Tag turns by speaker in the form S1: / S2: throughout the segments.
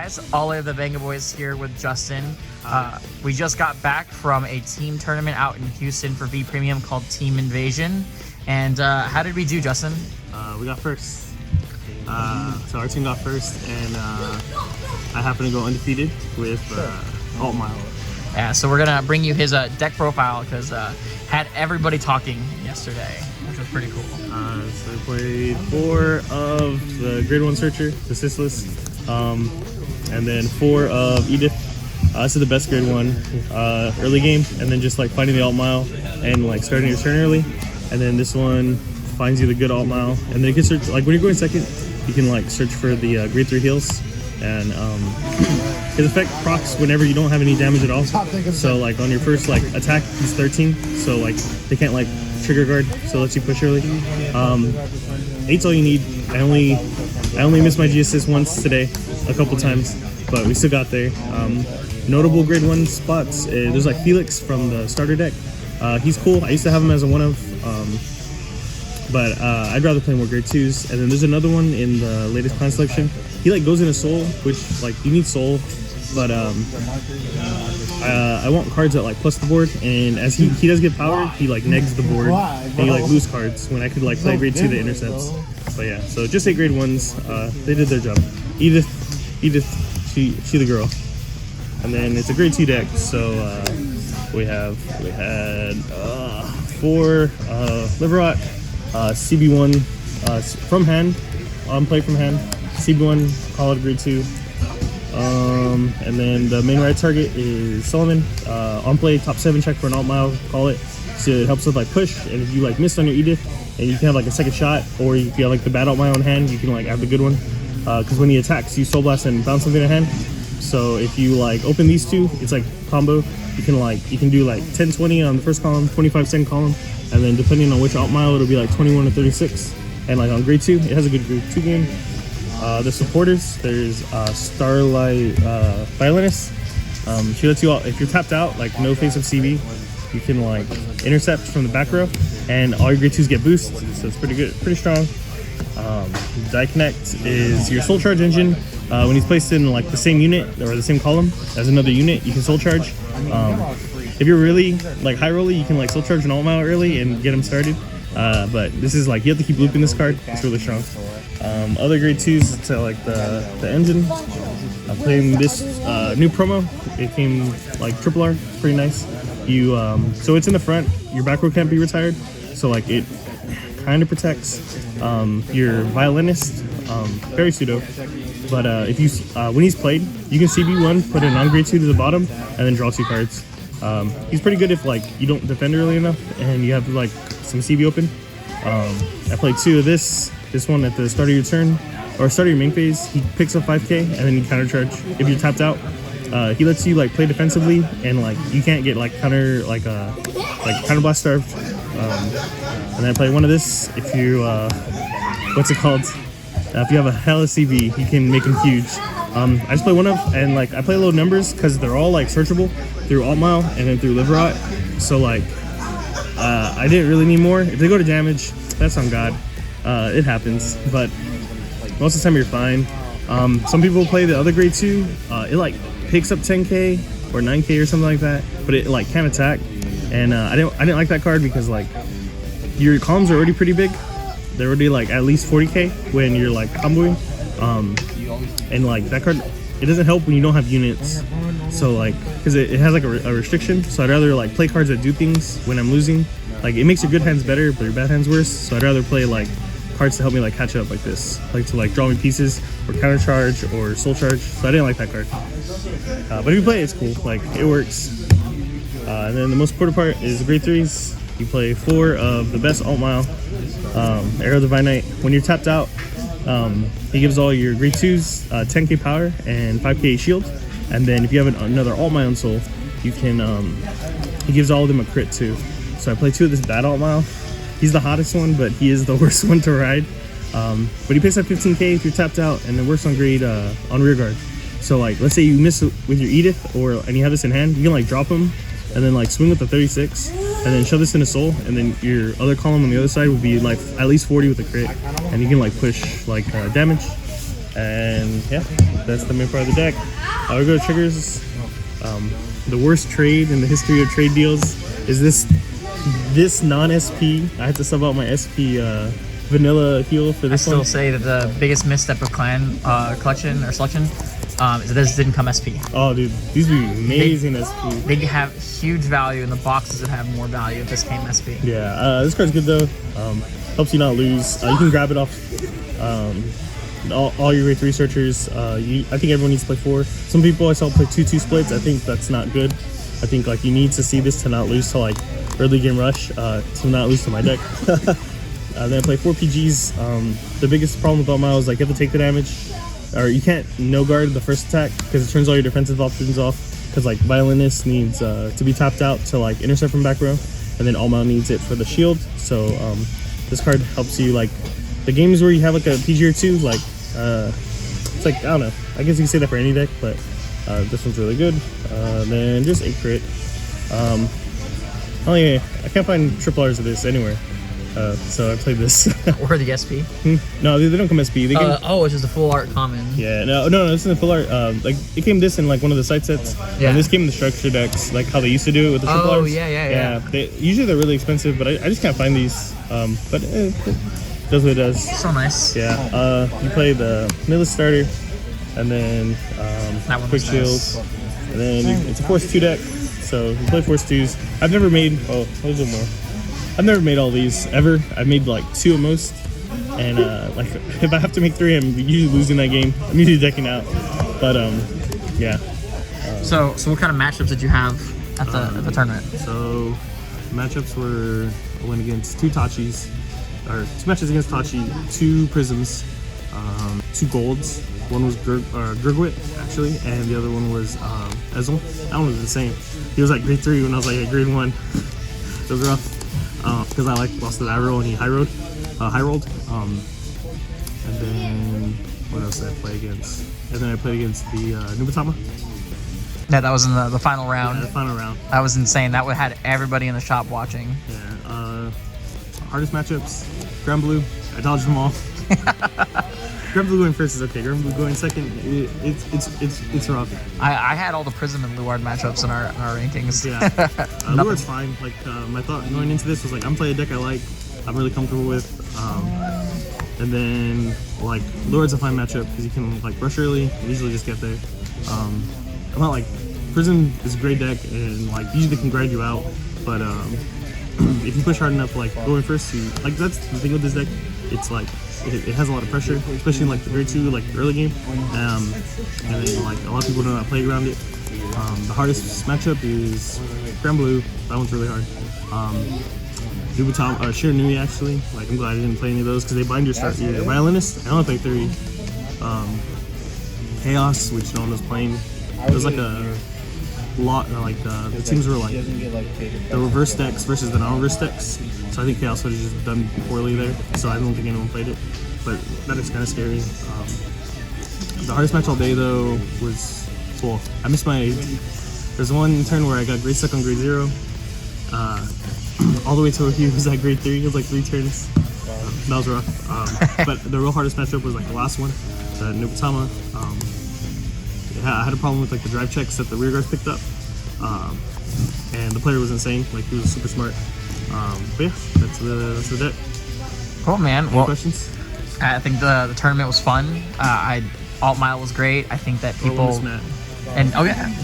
S1: guys? Ollie of the Vangaboys here with Justin. We just got back from a team tournament out in Houston for V Premium called Team Invasion. And how did we do, Justin?
S2: We got first. So our team got first, and I happen to go undefeated with Altmile.
S1: Yeah, so we're gonna bring you his deck profile because had everybody talking yesterday, which was pretty cool.
S2: So I played 4 of the Grade 1 Searcher, the Sissless, and then 4 of Edith. This is the best Grade 1 early game, and then just like finding the Altmile and like starting your turn early. And then this one finds you the good Altmile, and then you can search, like when you're going second, you can like search for the Grade 3 heals. And his effect procs whenever you don't have any damage at all. So like on your first like attack, he's 13, so like they can't like trigger guard, so it lets you push early. 8's all you need. I only missed my G assist once today, a couple times, but we still got there. Notable Grade 1 spots. There's like Felix from the starter deck. He's cool. I used to have him as a 1-of. But I'd rather play more Grade 2s. And then there's another one in the latest clan selection. He like goes into Soul, which like you need Soul, but I want cards that like plus the board. And as he does get power, he like negs the board, and you like lose cards when I could like play Grade 2 that intercepts. But yeah, so just 8 Grade 1s. They did their job. Edith, she the girl. And then it's a Grade 2 deck. So we had 4 Liverot. CB1 from hand, on play from hand. CB1, call it Grade 2. And then the main right target is Solomon. On play, top 7 check for an Altmile, call it. So it helps with like push, and if you like missed on your Edith, and you can have like a second shot, or if you have like the bad Altmile on hand, you can like have the good one. Because when he attacks, you Soul Blast and bounce something in hand. So if you like open these two, it's like combo. You can do like 10-20 on the first column, 25 second column. And then depending on which Altmile, it'll be like 21 or 36. And like on Grade 2, it has a good Grade 2 game. The supporters, there's Starlight Violinist. She lets you all, if you're tapped out, like no face of CB, you can like intercept from the back row, and all your Grade 2s get boost. So it's pretty good, pretty strong. Die Connect is your Soul Charge engine. When he's placed in like the same unit or the same column as another unit, you can Soul Charge. If you're really like high rolly, you can like Soul Charge an Altmile early and get him started. But this is like, you have to keep looping this card. It's really strong. Other Grade 2s to like the engine. I'm playing this new promo. It came like triple R, pretty nice. You so it's in the front. Your back row can't be retired. So like it kind of protects your violinist, very pseudo. But if you when he's played, you can CB1, put a non-Grade 2 to the bottom, and then draw 2 cards. He's pretty good if like you don't defend early enough and you have like some CB open. I played 2 of this one at the start of your turn or start of your main phase. He picks up 5k and then you counter charge if you're tapped out. He lets you like play defensively, and like you can't get like counter blast starved. And then I play 1 of this if you what's it called? If you have a hella CB, you can make him huge. I just play 1 of, and like I play low numbers because they're all like searchable through Altmile and then through Liverot. So like I didn't really need more. If they go to damage, that's on God. It happens, but most of the time you're fine. Some people play the other Grade 2. It like picks up 10k or 9k or something like that, but it like can't attack. And I didn't like that card because like your columns are already pretty big. They're already like at least 40k when you're like comboing. And like that card, it doesn't help when you don't have units. So like, because it has like a restriction. So I'd rather like play cards that do things when I'm losing. Like it makes your good hands better, but your bad hands worse. So I'd rather play like cards to help me like catch up like this, like to like draw me pieces or counter charge or soul charge. So I didn't like that card. But if you play it, it's cool. Like it works. And then the most important part is the Grade 3s. You play 4 of the best Altmile. Arrow Divine Knight. When you're tapped out, he gives all your Grade 2s 10k power and 5k shield. And then if you have another Altmile on Soul, you can he gives all of them a crit too. So I play 2 of this bad Altmile. He's the hottest one, but he is the worst one to ride. But he picks up 15k if you're tapped out, and then works on grade on rear guard. So like, let's say you miss with your Edith, and you have this in hand, you can like drop him, and then like swing with the 36, and then shove this into Soul, and then your other column on the other side will be like at least 40 with a crit, and you can like push like damage. And yeah, that's the main part of the deck. I'll go to triggers. The worst trade in the history of trade deals is this non-SP. I had to sub out my SP vanilla heal for
S1: I
S2: this one.
S1: still say that the biggest misstep of clan collection or selection is that this didn't come SP.
S2: Oh, dude, these would be amazing SP.
S1: They have huge value, and the boxes would have more value if this came SP.
S2: Yeah, this card's good though. Helps you not lose. You can grab it off all your grade 3 searchers. I think everyone needs to play 4. Some people I saw play 2-2 splits. I think that's not good. I think like you need to see this to not lose to like early game rush, to not lose to my deck. Then I play 4 PGs. The biggest problem with Altmile is like you have to take the damage, or you can't no guard the first attack because it turns all your defensive options off. Because like Violinist needs to be tapped out to like intercept from back row, and then Altmile needs it for the shield. So this card helps you like the games where you have like a PG or 2, like it's like I don't know. I guess you can say that for any deck, but this one's really good. Then just 8 crit. Oh yeah, I can't find triple R's of this anywhere. So I played this.
S1: Or the SP.
S2: No, they don't come SP. They came,
S1: oh, it's just a full art common.
S2: yeah, no, this isn't full art. Like it came this in like one of the side sets.
S1: Yeah.
S2: And this came in the structure decks, like how they used to do it with the triple
S1: Oh,
S2: R's.
S1: yeah.
S2: Usually they're really expensive, but I just can't find these. But it does what it does.
S1: So nice.
S2: Yeah. You play the Millis starter, and then
S1: That one
S2: quick
S1: was
S2: shields,
S1: nice.
S2: and then it's a Force 2 deck. So you play Force 2s. I've never made. Oh, there's one more. I've never made all these ever. I've made like 2 at most, and like if I have to make 3, I'm usually losing that game. I'm usually decking out, but yeah.
S1: So what kind of matchups did you have at the tournament?
S2: So matchups were I went against 2 Tachis, or 2 matches against Tachi, 2 Prisms, 2 Golds. One was Gurgwit actually, and the other one was Ezel. That one was insane. He was like grade 3 when I was like at grade 1. It was rough. Because I like lost the aggro and he high rolled. And then what else did I play against? And then I played against the Nubatama.
S1: Yeah, that was in the final round.
S2: Yeah, the final round.
S1: That was insane. That would had everybody in the shop watching.
S2: Yeah. Hardest matchups. Grand Blue. I dodged them all. Grand Blue going first is okay. Grand Blue going second, it's rough.
S1: I had all the Prism and Luard matchups in our rankings.
S2: Yeah. Luard's fine. Like my thought going into this was like I'm playing a deck I like, I'm really comfortable with. And then like Luard's a fine matchup because you can like rush early and usually just get there. I'm not like Prism is a great deck and like usually can grind you out, but if you push hard enough, like going first, like that's the thing with this deck. It's like it has a lot of pressure, especially in like the grade 2, like the early game. And then like a lot of people don't know how to play around it. The hardest matchup is Grand Blue. That one's really hard. Nubatama, Shiranui actually. Like I'm glad I didn't play any of those because they bind your Violinist. I only played 3. Chaos, which no one was playing. It was like a lot. Like the teams were like the reverse decks versus the non-reverse decks. So I think Chaos would have just done poorly there. So I don't think anyone played it. But that is kind of scary. The hardest match all day though was, well, I missed my. There's one turn where I got grade stuck on grade 0. All the way to he was at grade 3. It was like 3 turns. That was rough. But the real hardest matchup was like the last one, the Nubatama. I had a problem with like the drive checks that the rear guards picked up, and the player was insane. Like he was super smart. But yeah, that's the deck.
S1: Cool, man.
S2: Any
S1: Well,
S2: questions?
S1: I think the tournament was fun. Altmile was great. I think that people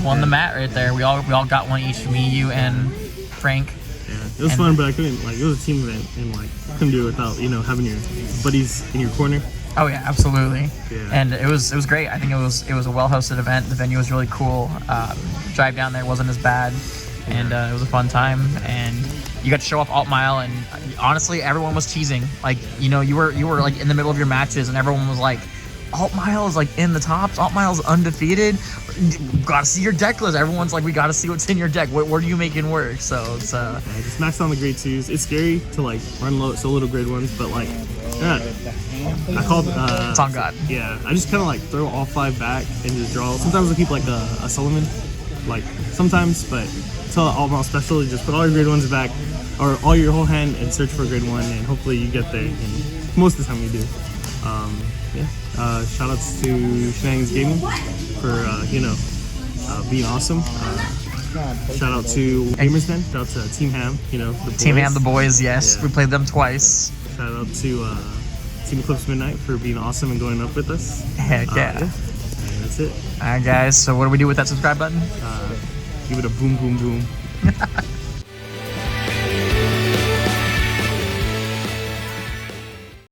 S1: won the mat right there. We all got one each. Me, you, and Frank.
S2: Yeah, it was fun, but I couldn't like it was a team event and like couldn't do it without having your buddies in your corner.
S1: Oh yeah, absolutely.
S2: Yeah.
S1: And it was great. I think it was a well hosted event. The venue was really cool. Drive down there wasn't as bad, and it was a fun time. And you got to show off Altmile, and honestly, everyone was teasing. Like you were like in the middle of your matches, and everyone was like, Altmile is like in the tops. Altmile's undefeated. Gotta see your deck list. Everyone's like, we gotta see what's in your deck. What are you making work? So it's
S2: yeah, just max on the grade 2s. It's scary to like run so little grade 1s, but like I called
S1: it's on God.
S2: Yeah, I just kind of like throw all 5 back and just draw. Sometimes I keep like a Sullivan, like sometimes, but until Altmile special, you just put all your grade 1s back or all your whole hand and search for a grade 1, and hopefully you get there. And most of the time you do. Yeah. Shout outs to Shenanigans Gaming for being awesome. Shout out to Gamers Den. Shout out to Team Ham. The
S1: Team
S2: boys.
S1: Ham, the boys. Yes,
S2: Yeah.
S1: we played them twice.
S2: Shout out to Team Eclipse Midnight for being awesome and going up with us.
S1: Heck yeah.
S2: And that's it.
S1: All right, guys. So what do we do with that subscribe button?
S2: Give it a boom, boom, boom.